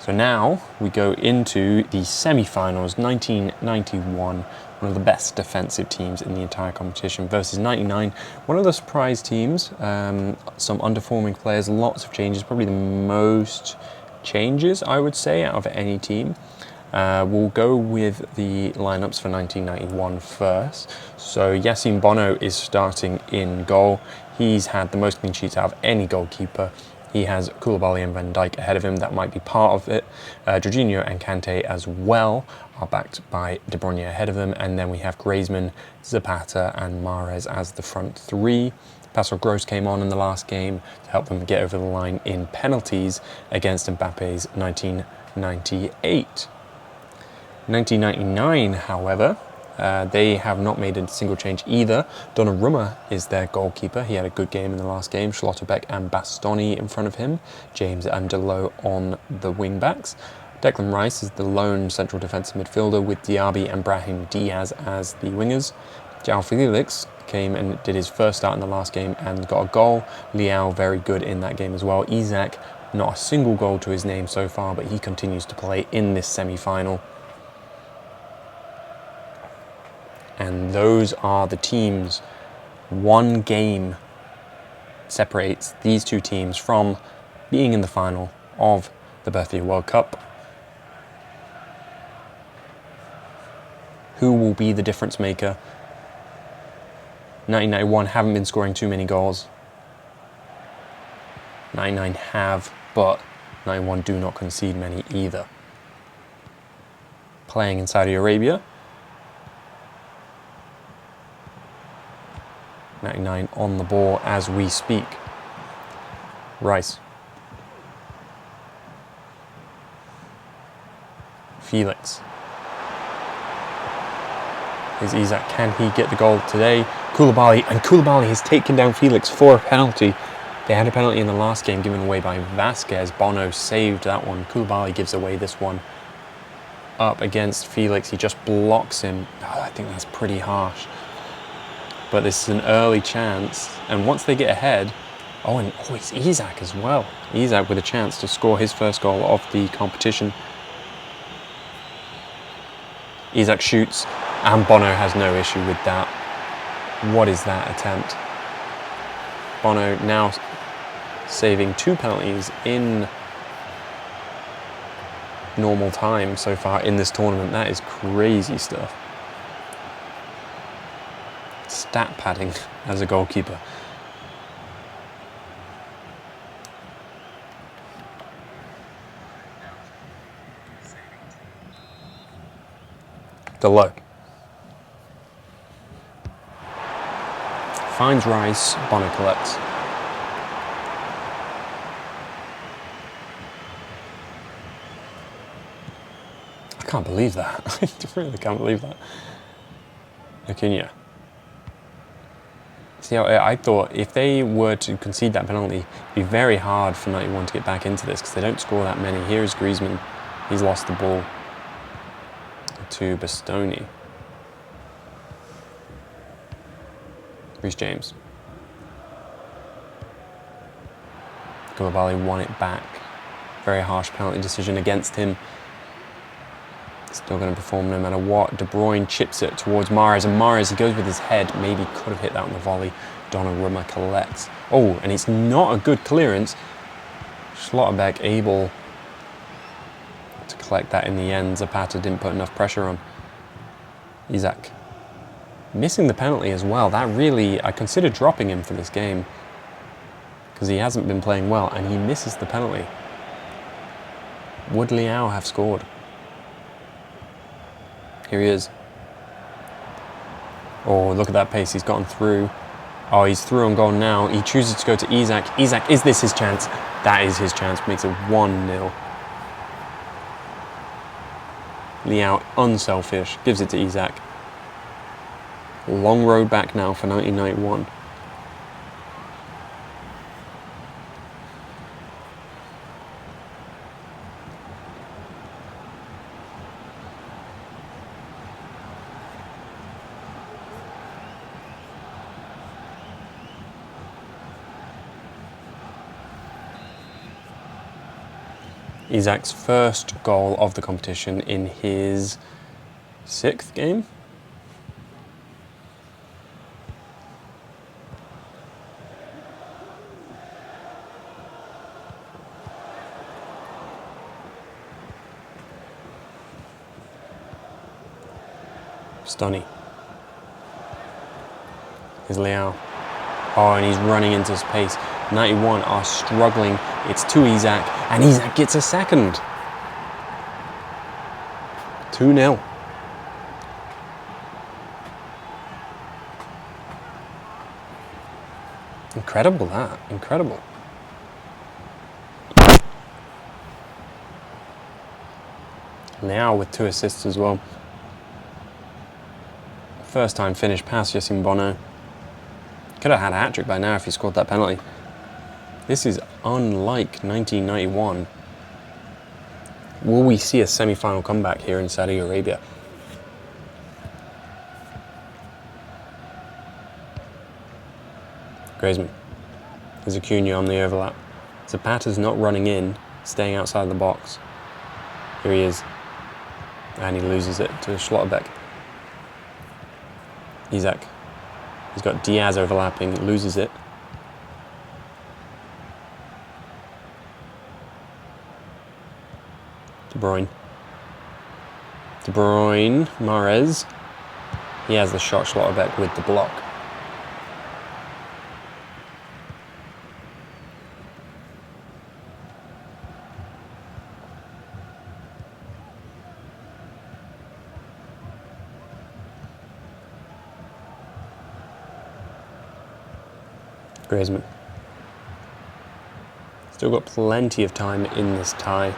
So now we go into the semi-finals, 1991, one of the best defensive teams in the entire competition versus 99, one of the surprise teams, some underperforming players, lots of changes, probably the most changes I would say out of any team. We'll go with the lineups for 1991 first. So Yassine Bono is starting in goal. He's had the most clean sheets out of any goalkeeper. He has Koulibaly and Van Dijk ahead of him. That might be part of it. Jorginho and Kante as well are backed by De Bruyne ahead of them. And then we have Griezmann, Zapata and Mahrez as the front three. Pascal Gross came on in the last game to help them get over the line in penalties against Mbappe's 1998. 1999, however, they have not made a single change either. Donnarumma is their goalkeeper. He had a good game in the last game. Schlotterbeck and Bastoni in front of him. James and Delot on the wing backs. Declan Rice is the lone central defensive midfielder with Diaby and Brahim Diaz as the wingers. João Felix came and did his first start in the last game and got a goal. Leao very good in that game as well. Isak, not a single goal to his name so far, but he continues to play in this semi-final. And those are the teams. One game separates these two teams from being in the final of the Birthday World Cup. Who will be the difference maker? 1991 haven't been scoring too many goals. 99 have, but 91 do not concede many either. Playing in Saudi Arabia. 99 on the ball as we speak. Rice. Felix. Is Isak, can he get the goal today? Koulibaly, and Koulibaly has taken down Felix for a penalty. They had a penalty in the last game given away by Vasquez. Bono saved that one. Koulibaly gives away this one. Up against Felix, he just blocks him. Oh, I think that's pretty harsh. But this is an early chance, and once they get ahead, it's Isak as well. Isak with a chance to score his first goal of the competition. Isak shoots, and Bono has no issue with that. What is that attempt? Bono now saving 2 penalties in normal time so far in this tournament. That is crazy stuff. Stat padding as a goalkeeper. Delot. Finds Rice, Bono collects. I can't believe that. I really can't believe that. Acuña. See, I thought if they were to concede that penalty, it'd be very hard for 91 to get back into this because they don't score that many. Here's Griezmann. He's lost the ball to Bastoni. Reece James. Koulibaly won it back. Very harsh penalty decision against him. Still going to perform no matter what. De Bruyne chips it towards Mahrez, and Mahrez, he goes with his head. Maybe could have hit that on the volley. Donnarumma collects. Oh, and it's not a good clearance. Schlotterbeck able to collect that in the end. Zapata didn't put enough pressure on. Isak. Missing the penalty as well. That really, I considered dropping him for this game because he hasn't been playing well, and he misses the penalty. Would Leao have scored? Here he is. Oh, look at that pace he's gotten through. Oh, he's through on goal now. He chooses to go to Isak. Isak, is this his chance? That is his chance. Makes it 1-0. Leao, unselfish, gives it to Isak. Long road back now for 1991. Isaac's first goal of the competition in his 6th game. Stunny. Here's Leao. Oh, and he's running into space. 91 are struggling. It's to Isaac, and Isaac gets a second. 2-0. Incredible that. Incredible. Leao with 2 assists as well. First time finish past Yassine Bono. Could have had a hat-trick by now if he scored that penalty. This is unlike 1991. Will we see a semi-final comeback here in Saudi Arabia? Griezmann. There's Acuna on the overlap. Zapata's not running in, staying outside the box. Here he is. And he loses it to Schlotterbeck. Isaac. He's got Diaz overlapping, loses it. De Bruyne. De Bruyne, Mahrez. He has the shot, Schlotterbeck with the block. Griezmann. Still got plenty of time in this tie.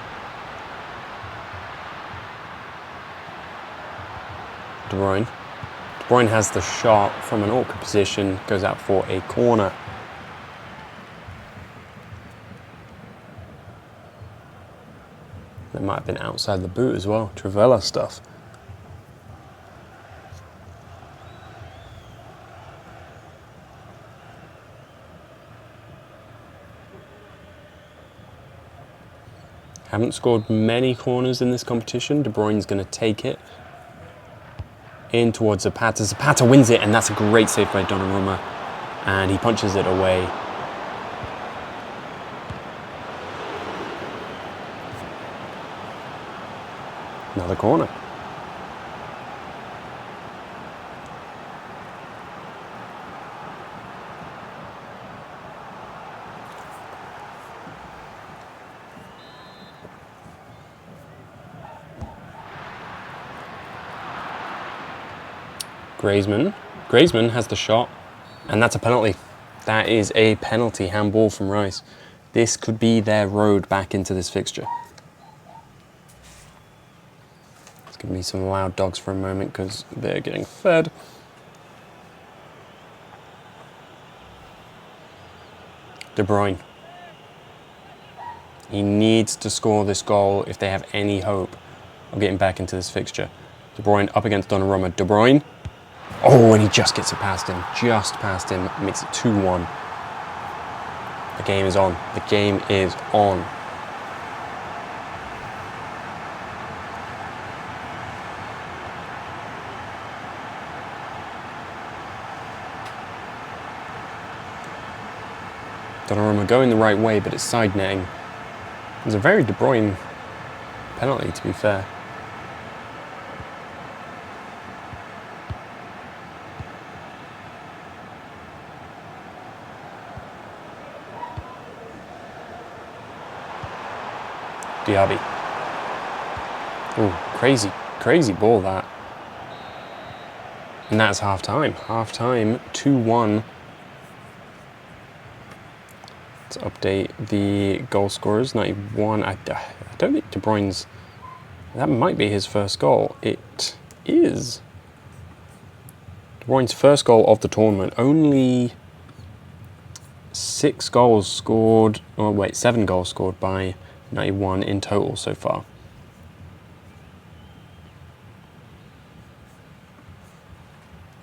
De Bruyne. De Bruyne has the shot from an awkward position, goes out for a corner. That might have been outside the boot as well, Travella stuff. Haven't scored many corners in this competition. De Bruyne's going to take it in towards Zapata. Zapata wins it, and that's a great save by Donnarumma. And he punches it away. Another corner. Griezmann has the shot, and that's a penalty. That is a penalty, handball from Rice. This could be their road back into this fixture. Let's give me some loud dogs for a moment because they're getting fed. De Bruyne. He needs to score this goal if they have any hope of getting back into this fixture. De Bruyne up against Donnarumma. De Bruyne. Oh, and he just gets it past him. Just past him. Makes it 2-1. The game is on. The game is on. Donnarumma going the right way, but it's side netting. It was a very De Bruyne penalty, to be fair. Diaby. Ooh, crazy ball that. And that's half time. Half time, 2-1. Let's update the goal scorers. 91. I don't think De Bruyne's. That might be his first goal. It is. De Bruyne's first goal of the tournament. Only 6 goals scored. Oh, wait, 7 goals scored by 91 in total so far.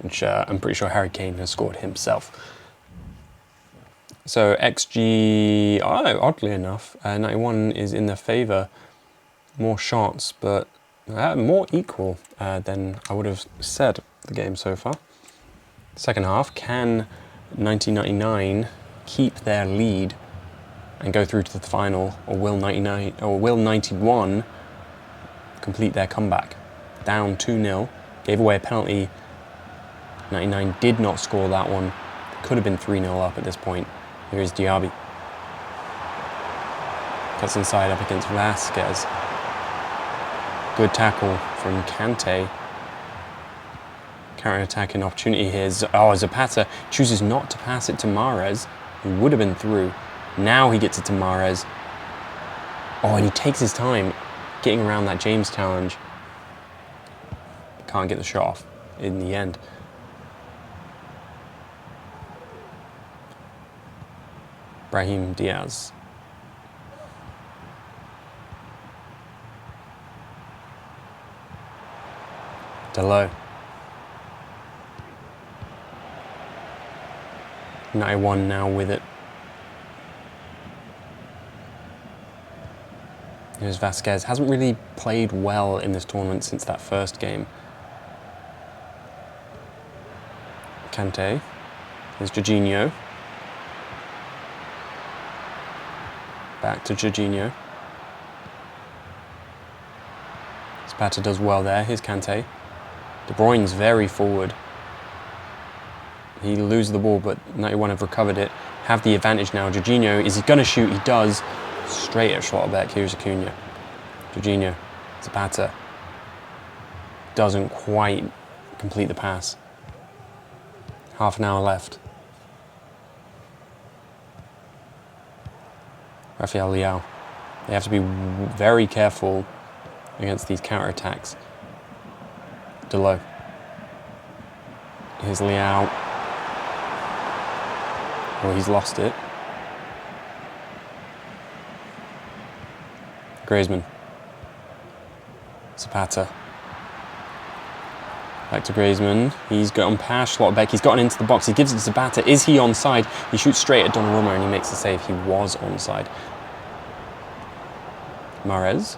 Which I'm pretty sure Harry Kane has scored himself. So XG, oddly enough, 91 is in their favour more shots, but more equal than I would have said the game so far. Second half, can 1999 keep their lead and go through to the final, or will 91 complete their comeback? Down 2-0, gave away a penalty. 99 did not score that one. Could have been 3-0 up at this point. Here is Diaby. Cuts inside up against Vasquez. Good tackle from Kante. Counter-attacking opportunity here. Zapata chooses not to pass it to Mahrez, who would have been through. Now he gets it to Mahrez. Oh, and he takes his time getting around that James challenge. Can't get the shot off in the end. Brahim Diaz. Delo. 91 now with it. Here's Vasquez. Hasn't really played well in this tournament since that first game. Kante. Here's Jorginho. Back to Jorginho. Zapata does well there. Here's Kante. De Bruyne's very forward. He loses the ball, but 91 have recovered it. Have the advantage now. Jorginho, is he going to shoot? He does. Straight at Schlotterbeck. Here's Acuna. Jorginho. Zapata. Doesn't quite complete the pass. Half an hour left. Rafael Leao. They have to be very careful against these counter-attacks. Delo. Here's Leao. Oh, he's lost it. Griezmann. Zapata. Back to Griezmann. He's gotten past Schlotterbeck. He's gotten into the box. He gives it to Zapata. Is he onside? He shoots straight at Donnarumma and he makes the save. He was onside. Mahrez.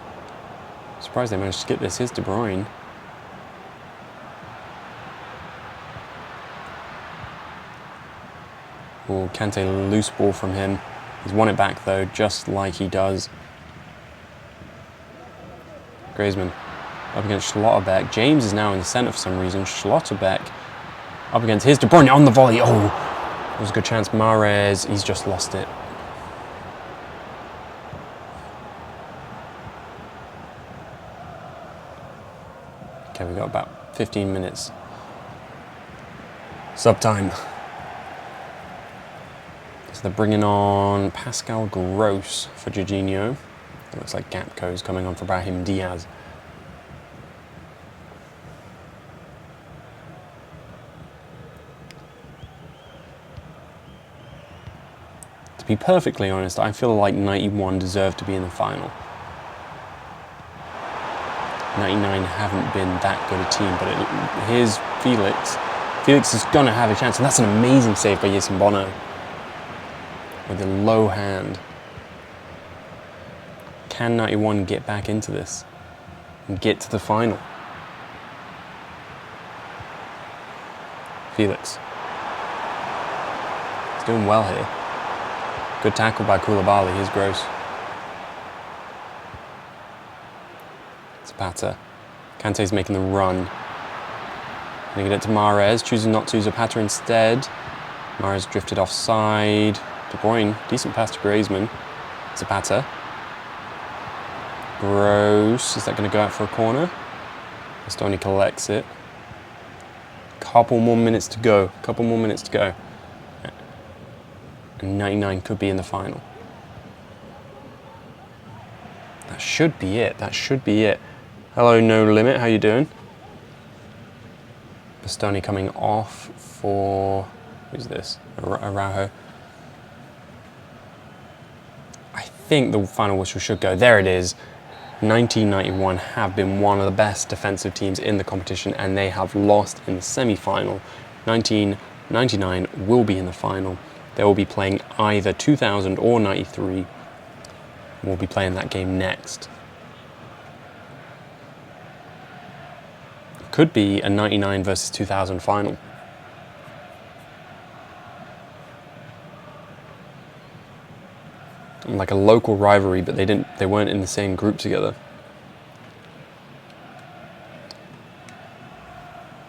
Surprised they managed to get this. Here's De Bruyne. Oh, Kante, loose ball from him. He's won it back though, just like he does. Griezmann up against Schlotterbeck. James is now in the centre for some reason. Schlotterbeck up against his De Bruyne on the volley. Oh, that was a good chance. Mahrez, he's just lost it. Okay, we've got about 15 minutes. Sub time. So they're bringing on Pascal Gross for Jorginho. It looks like Gapco's coming on for Brahim Diaz. To be perfectly honest, I feel like 91 deserved to be in the final. 99 haven't been that good a team, but here's Felix. Felix is going to have a chance, and that's an amazing save by Yasin Bono. With a low hand. Can 91 get back into this and get to the final? Felix. He's doing well here. Good tackle by Koulibaly. Here's Gross. Zapata. Kante's making the run. Gonna get it to Mahrez, choosing not to. Zapata instead. Mahrez drifted offside. De Bruyne, decent pass to Griezmann. Zapata. Gross, is that going to go out for a corner? Bastoni collects it. Couple more minutes to go. And 99 could be in the final. That should be it. Hello, No Limit, how you doing? Bastoni coming off for, who's this? Araujo. I think the final whistle should go. There it is. 1991 have been one of the best defensive teams in the competition and they have lost in the semi-final. 1999 will be in the final. They will be playing either 2000 or 93. We'll be playing that game next. could be a 99 versus 2000 final. Like a local rivalry, but they weren't in the same group together.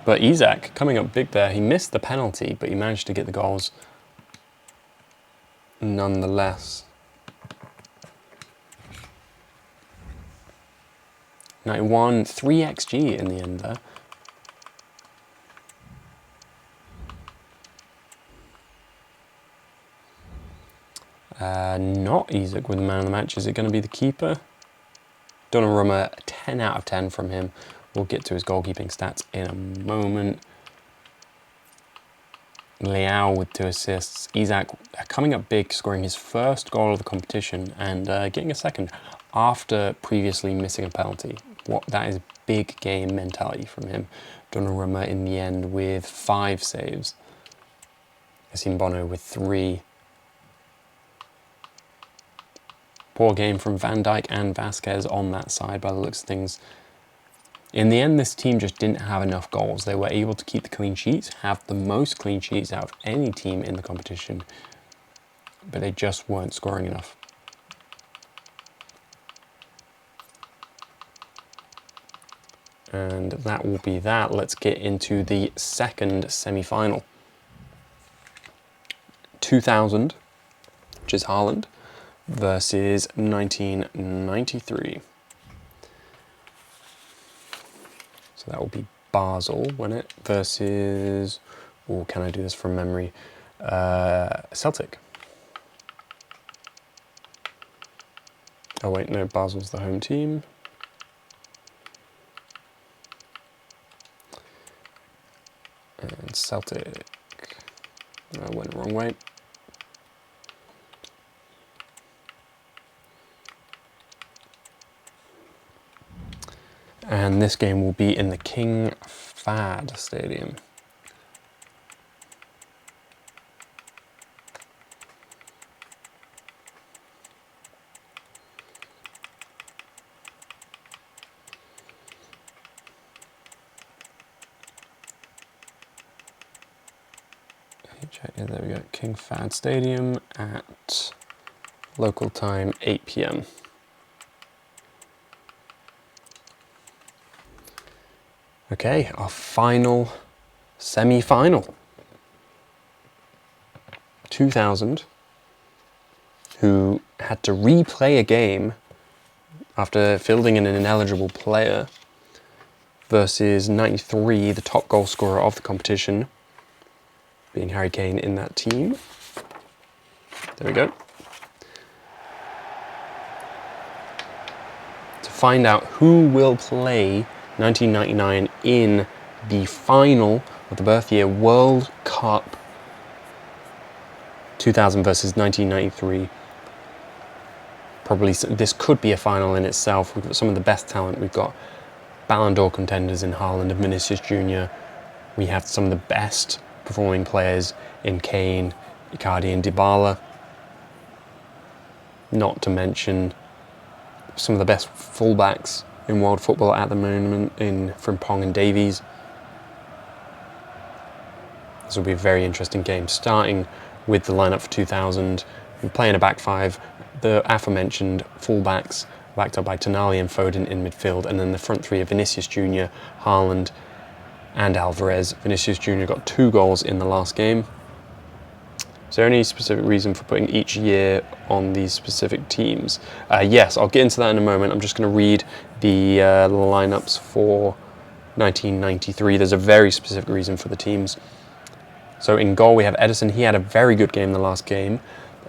But Isak coming up big there. He missed the penalty, but he managed to get the goals nonetheless. 91, 3 XG in the end there. Not Isak with the man of the match. Is it going to be the keeper? Donnarumma, 10 out of 10 from him. We'll get to his goalkeeping stats in a moment. Leao with 2 assists. Isak coming up big, scoring his first goal of the competition and getting a second after previously missing a penalty. That is big game mentality from him. Donnarumma in the end with 5 saves. Bono with 3. Poor game from Van Dijk and Vasquez on that side by the looks of things. In the end, this team just didn't have enough goals. They were able to keep the clean sheets, have the most clean sheets out of any team in the competition, but they just weren't scoring enough. And that will be that. Let's get into the second semi-final. 2000, which is Haaland, versus 1993. So that will be Basel, won't it? Versus, oh, can I do this from memory? Celtic. Oh wait, no, Basel's the home team. And Celtic, I went the wrong way. And this game will be in the King Fahd Stadium. Yeah, there we go. King Fahd Stadium at local time 8 p.m. Okay, our final semi-final. 2000, who had to replay a game after fielding an ineligible player, versus 93, the top goal scorer of the competition, being Harry Kane in that team. There we go. To find out who will play 1999 in the final of the birth year World Cup 2000 versus 1993. Probably this could be a final in itself. We've got some of the best talent. We've got Ballon d'Or contenders in Haaland and Vinicius Jr. We have some of the best performing players in Kane, Icardi and Dybala. Not to mention some of the best fullbacks in world football at the moment in Frimpong and Davies. This will be a very interesting game, starting with the lineup for 2000. We're playing a back five, the aforementioned fullbacks backed up by Tonali and Foden in midfield, and then the front three of Vinicius Jr., Haaland and Alvarez. Vinicius Jr. got 2 goals in the last game. Is there any specific reason for putting each year on these specific teams? Yes, I'll get into that in a moment. I'm just going to read the lineups for 1993. There's a very specific reason for the teams. So in goal we have Ederson. He had a very good game the last game.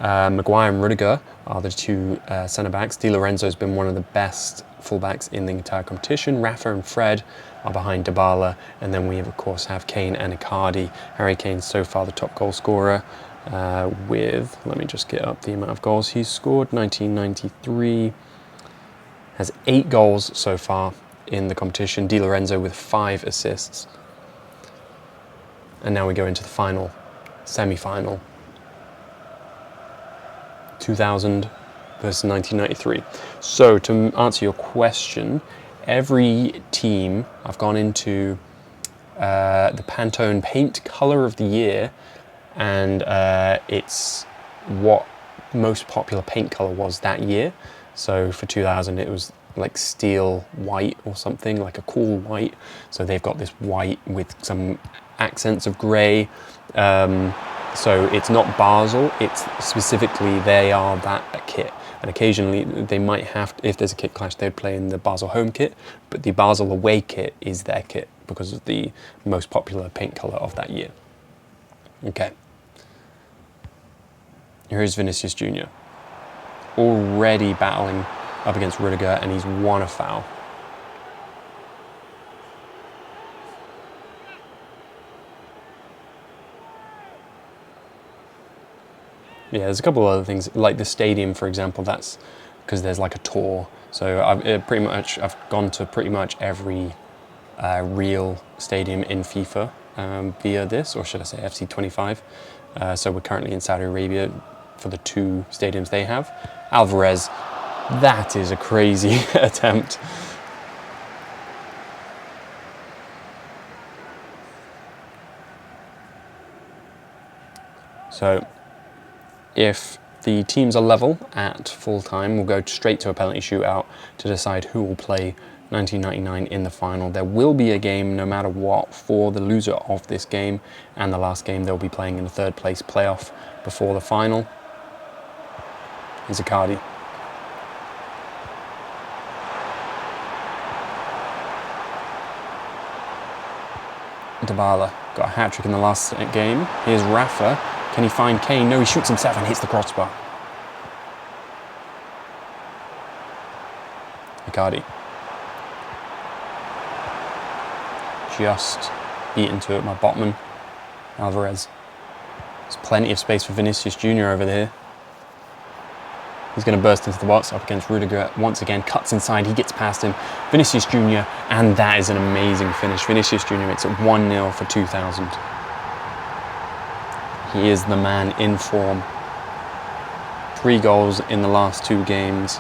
Maguire and Rudiger are the 2 centre-backs. Di Lorenzo's been one of the best full-backs in the entire competition. Rafa and Fred are behind Dybala. And then we, of course, have Kane and Icardi. Harry Kane so far the top goal scorer. With, let me just get up the amount of goals he's scored. 1993 has 8 goals so far in the competition. Di Lorenzo with 5 assists. And now we go into the final, semi-final. 2000 versus 1993. So to answer your question, every team I've gone into the Pantone Paint Color of the Year, and it's what most popular paint color was that year. So for 2000 it was like steel white or something, like a cool white. So they've got this white with some accents of grey. So it's not Basel, it's specifically they are that kit. And occasionally they might have, if there's a kit clash, they'd play in the Basel home kit, but the Basel away kit is their kit because of the most popular paint color of that year. Okay. Here's Vinicius Jr. already battling up against Rudiger, and he's won a foul. Yeah, there's a couple of other things, like the stadium, for example. That's because there's like a tour. So I've gone to pretty much every real stadium in FIFA via this, or should I say FC25. So we're currently in Saudi Arabia for the 2 stadiums they have. Alvarez, that is a crazy attempt. So if the teams are level at full time, we'll go straight to a penalty shootout to decide who will play 1999 in the final. There will be a game no matter what for the loser of this game, and the last game they'll be playing in the 3rd place playoff before the final. Here's Icardi. Dybala got a hat-trick in the last game. Here's Rafa. Can he find Kane? No, he shoots himself and hits the crossbar. Icardi. Just beaten to it by Botman. Alvarez. There's plenty of space for Vinicius Jr. over there. He's going to burst into the box up against Rudiger once again. Cuts inside, he gets past him. Vinicius Jr. and that is an amazing finish. Vinicius Jr. makes it 1-0 for 2000. He is the man in form. 3 goals in the last 2 games.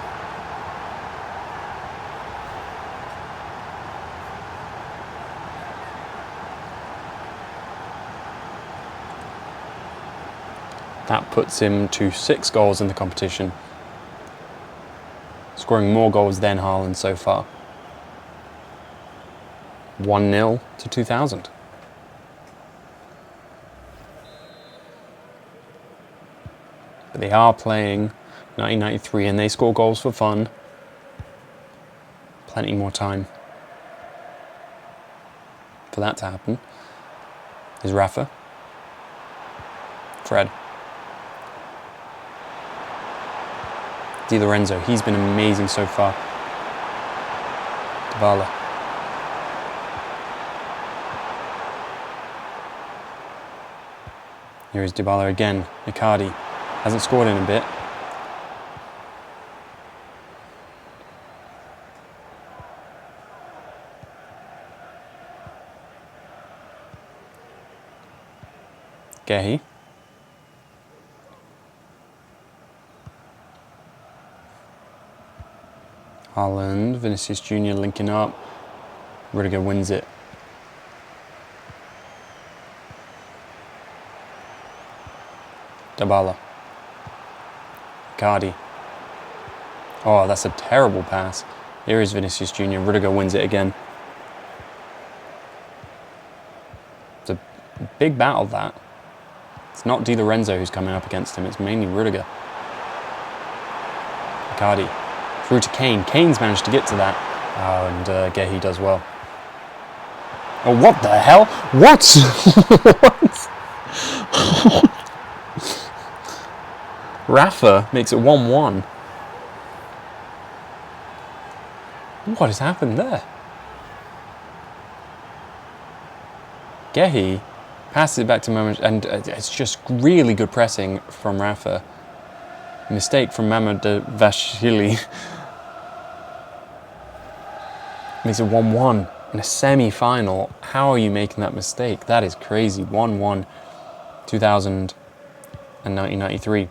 That puts him to 6 goals in the competition, scoring more goals than Haaland so far. 1-0 to 2000. But they are playing 1993 and they score goals for fun. Plenty more time for that to happen. Is Rafa. Fred. Di Lorenzo, he's been amazing so far. Dybala. Here is Dybala again. Icardi hasn't scored in a bit. Gehi. Haaland, Vinicius Jr. linking up. Rudiger wins it. Dybala. Icardi. Oh, that's a terrible pass. Here is Vinicius Jr. Rudiger wins it again. It's a big battle, that. It's not Di Lorenzo who's coming up against him, it's mainly Rudiger. Icardi. Through to Kane. Kane's managed to get to that. Oh, and Gehi does well. Oh, what the hell? What? What? Rafa makes it 1-1. What has happened there? Gehi passes it back to Mehmet, and it's just really good pressing from Rafa. Mistake from Mamardashvili. Makes it 1-1 in a semi-final. How are you making that mistake? That is crazy. 1-1, 2000 and 1993.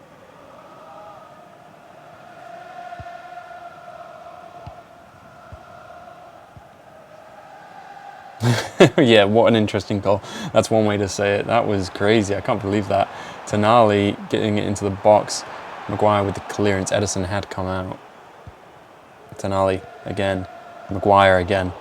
Yeah, what an interesting goal. That's one way to say it. That was crazy. I can't believe that. Tonali getting it into the box. Maguire with the clearance. Edison had come out. Tonali again. Maguire again.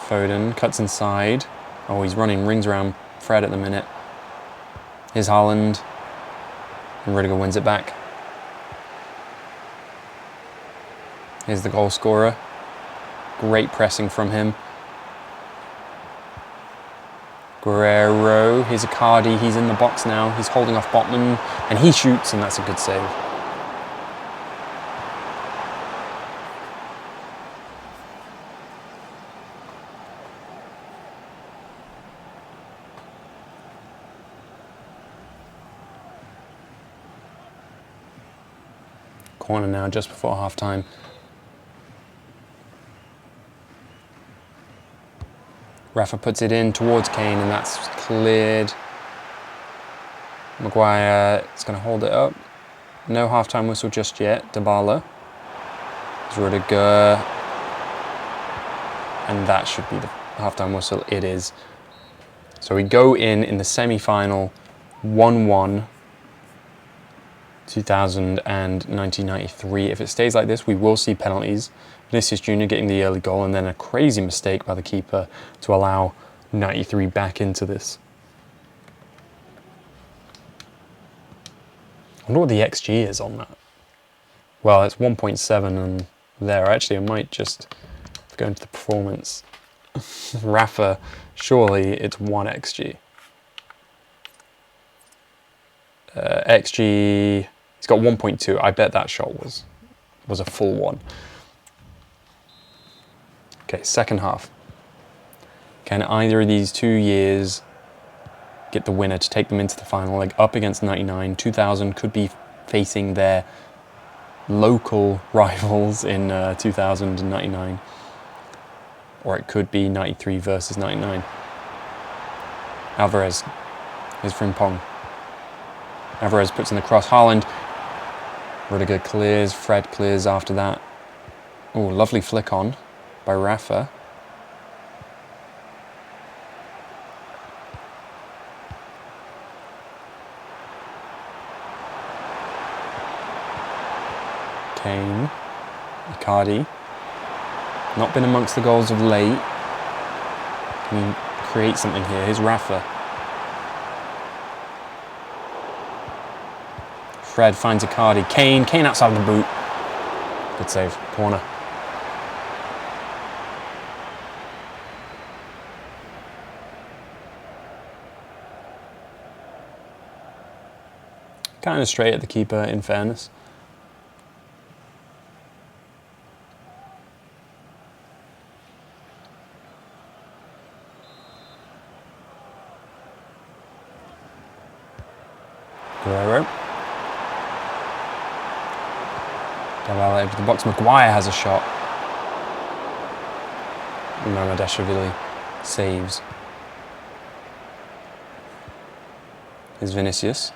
Foden cuts inside. Oh, he's running rings around Fred at the minute. Here's Haaland. And Rudiger wins it back. Here's the goal scorer. Great pressing from him. Guerrero. Here's Icardi. He's in the box now. He's holding off Botman. And he shoots, and that's a good save. Corner now, just before half-time. Rafa puts it in towards Kane, and that's cleared. Maguire is going to hold it up. No half-time whistle just yet. Dybala. There's Rudiger. And that should be the half-time whistle. It is. So we go in the semi-final 1-1. 2000 and 1993. If it stays like this, we will see penalties. Vinicius Jr. getting the early goal, and then a crazy mistake by the keeper to allow 93 back into this. I wonder what the XG is on that. Well, it's 1.7 and there. Actually, I might just go into the performance. Rafa, surely it's 1 XG. XG, he's got 1.2. I bet that shot was a full one. Okay, second half. Can either of these 2 years get the winner to take them into the final leg up against 99? 2000 could be facing their local rivals in 2099. Or it could be 93 versus 99. Alvarez is Frimpong. Alvarez puts in the cross. Haaland. Rudiger clears. Fred clears after that. Oh, lovely flick on by Rafa. Kane. Icardi. Not been amongst the goals of late. Can he create something here? Here's Rafa. Fred finds Icardi. Kane outside the boot. Good save. Corner. Kind of straight at the keeper, in fairness. Guerrero. Dybala into the box. Maguire has a shot. Mamadashvili saves. Here's Vinicius.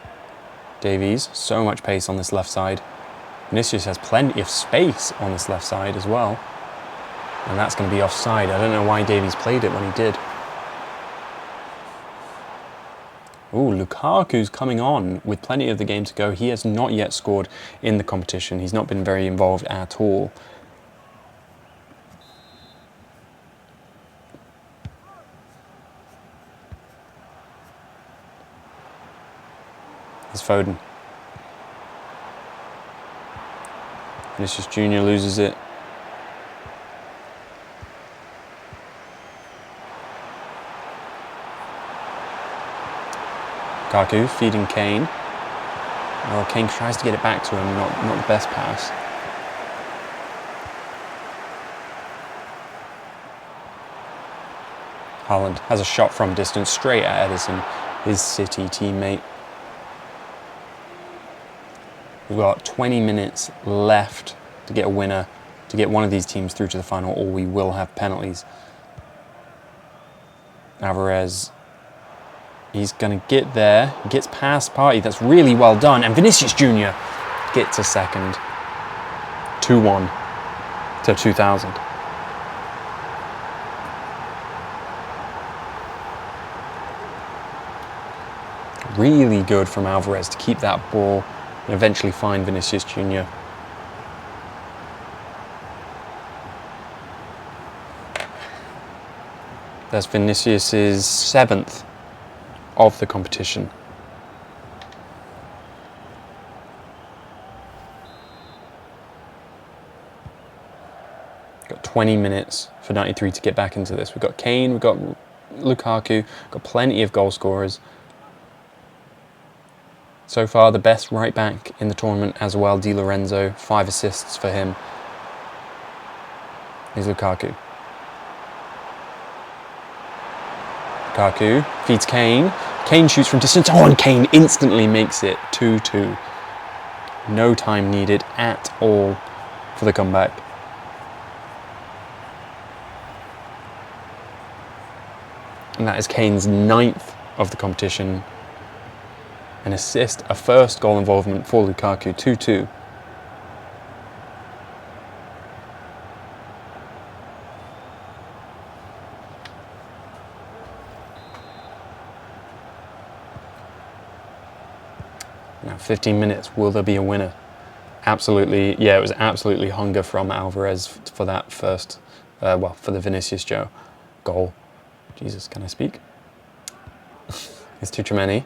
Davies, so much pace on this left side. Vinicius has plenty of space on this left side as well. And that's going to be offside. I don't know why Davies played it when he did. Ooh, Lukaku's coming on with plenty of the game to go. He has not yet scored in the competition. He's not been very involved at all. Here's Foden. Vinicius Jr. loses it. Lukaku feeding Kane. Oh, Kane tries to get it back to him, not the best pass. Haaland has a shot from distance straight at Edison, his City teammate. We've got 20 minutes left to get a winner, to get one of these teams through to the final, or we will have penalties. Alvarez He's going to get there. He gets past Party. That's really well done. And Vinicius Jr. gets a second. 2-1 to 2000. Really good from Alvarez to keep that ball and eventually find Vinicius Jr. That's Vinicius's 7th of the competition. Got 20 minutes for 93 to get back into this. We've got Kane, we've got Lukaku, got plenty of goal scorers. So far, the best right back in the tournament as well, Di Lorenzo, 5 assists for him. Here's Lukaku. Lukaku feeds Kane. Kane shoots from distance. Oh, and Kane instantly makes it 2-2. No time needed at all for the comeback. And that is Kane's 9th of the competition. An assist, a first goal involvement for Lukaku, 2-2. Now 15 minutes, will there be a winner? Absolutely, yeah, it was absolutely hunger from Alvarez for that first, for the Vinicius Joe goal. Jesus, can I speak? It's Tuchemeni.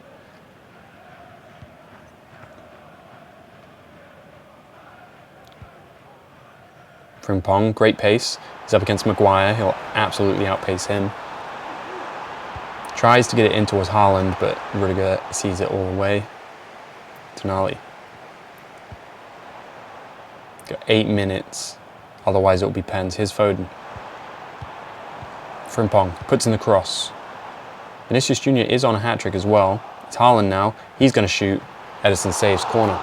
Frimpong, great pace. He's up against Maguire. He'll absolutely outpace him. Tries to get it in towards Haaland, but Rudiger sees it all the way. Tonali. Got 8 minutes. Otherwise, it'll be pens. Here's Foden. Frimpong puts in the cross. Vinicius Jr. is on a hat-trick as well. It's Haaland now. He's going to shoot. Ederson saves corner.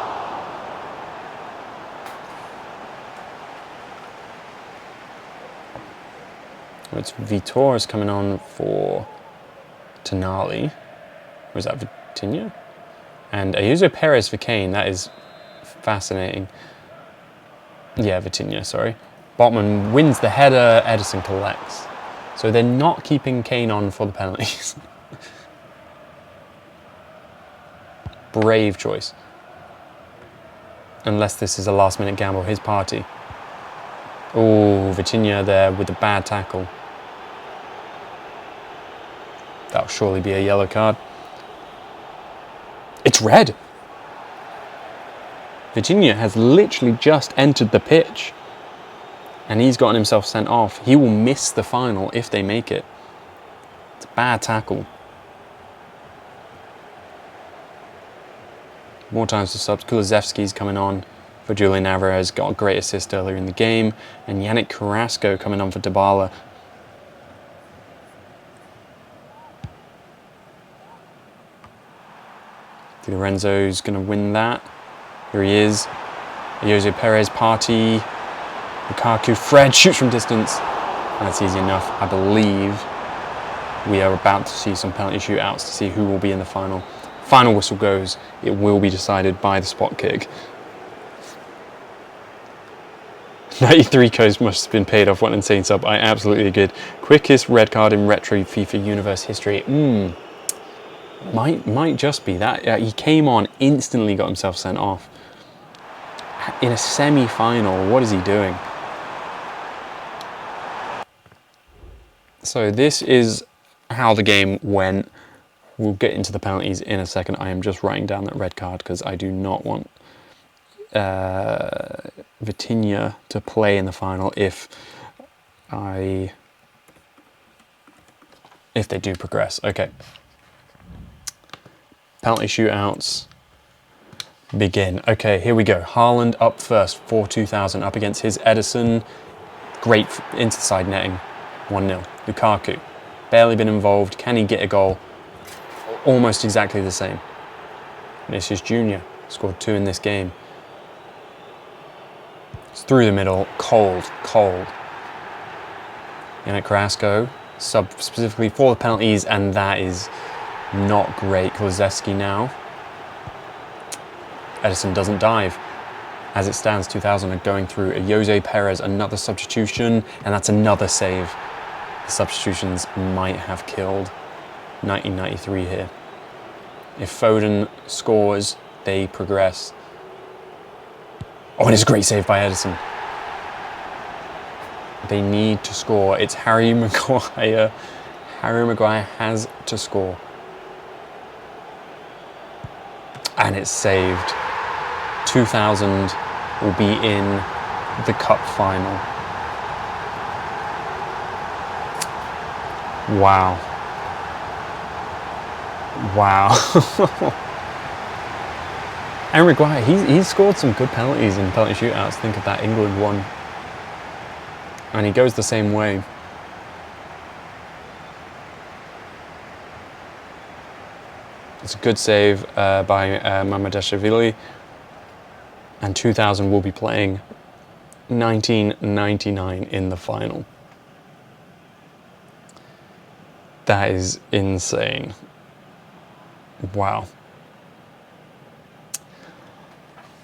It's Vitor's coming on for Tonali. Or is that Vitinha? And Ayuso Perez for Kane. That is fascinating. Yeah, Vitinha, sorry. Botman wins the header. Ederson collects. So they're not keeping Kane on for the penalties. Brave choice. Unless this is a last-minute gamble. His Party. Oh, Vitinha there with a bad tackle. That'll surely be a yellow card. It's red. Vitinha has literally just entered the pitch. And he's gotten himself sent off. He will miss the final if they make it. It's a bad tackle. More times to subs. Kulusevski's coming on for Julian Alvarez. Got a great assist earlier in the game. And Yannick Carrasco coming on for Dybala. Di Lorenzo's going to win that. Here he is. Jose Perez, Party. Lukaku, Fred shoots from distance. That's easy enough. I believe we are about to see some penalty shootouts to see who will be in the final. Final whistle goes. It will be decided by the spot kick. 93 codes must have been paid off. What an insane sub. I absolutely agree. Quickest red card in retro FIFA universe history. Might just be that. He came on, instantly got himself sent off. In a semi-final, what is he doing? So this is how the game went. We'll get into the penalties in a second. I am just writing down that red card because I do not want Vitinha to play in the final if they do progress. Okay. Penalty shootouts begin. Okay, here we go. Haaland up first for 2000, up against his Ederson. Great into the side netting. 1-0. Lukaku, barely been involved. Can he get a goal? Almost exactly the same. Vinicius Jr. scored 2 in this game. It's through the middle. Cold. Yannick Carrasco, sub specifically for the penalties, and that is Not great. Kulusevski now. Edison doesn't dive. As it stands, 2000 are going through a Jose Perez, another substitution, and that's another save. The substitutions might have killed 1993 here. If Foden scores, they progress. Oh, and it's a great save by Edison. They need to score. It's Harry Maguire. Harry Maguire has to score. And it's saved. 2000 will be in the cup final. Wow. Wow. Harry Maguire, he's scored some good penalties in penalty shootouts. Think of that England one. And he goes the same way. It's a good save by Mamadashvili. And 2000 will be playing 1999 in the final. That is insane. Wow.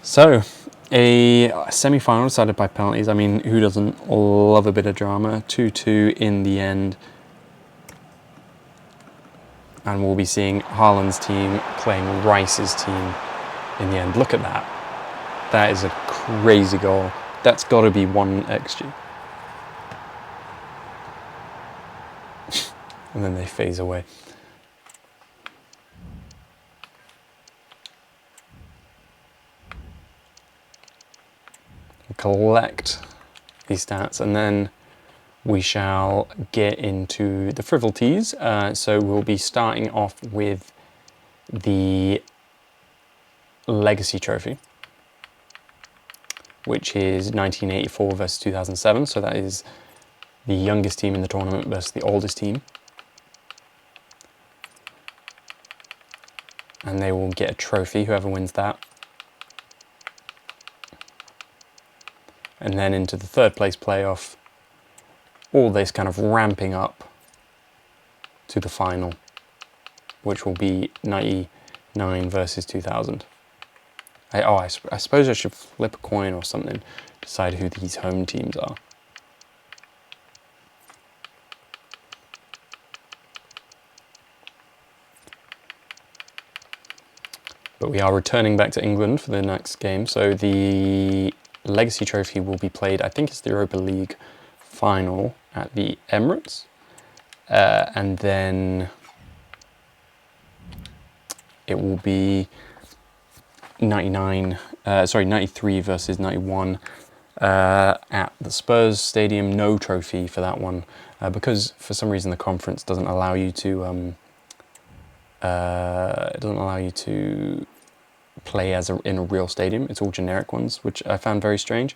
So, a semi-final decided by penalties. I mean, who doesn't love a bit of drama? 2-2 in the end. And we'll be seeing Haaland's team playing Rice's team in the end. Look at that. That is a crazy goal. That's got to be 1 XG. And then they phase away. Collect these stats, and then we shall get into the frivolities. So we'll be starting off with the Legacy Trophy, which is 1984 versus 2007. So that is the youngest team in the tournament versus the oldest team. And they will get a trophy, whoever wins that. And then into the third place playoff, all this kind of ramping up to the final, which will be 99 versus 2000. I suppose I should flip a coin or something, decide who these home teams are. But we are returning back to England for the next game, so the Legacy Trophy will be played, I think it's the Europa League final at the Emirates. And then it will be 93 versus 91 at the Spurs Stadium. No trophy for that one because for some reason the conference doesn't allow you to play in a real stadium. It's all generic ones, which I found very strange.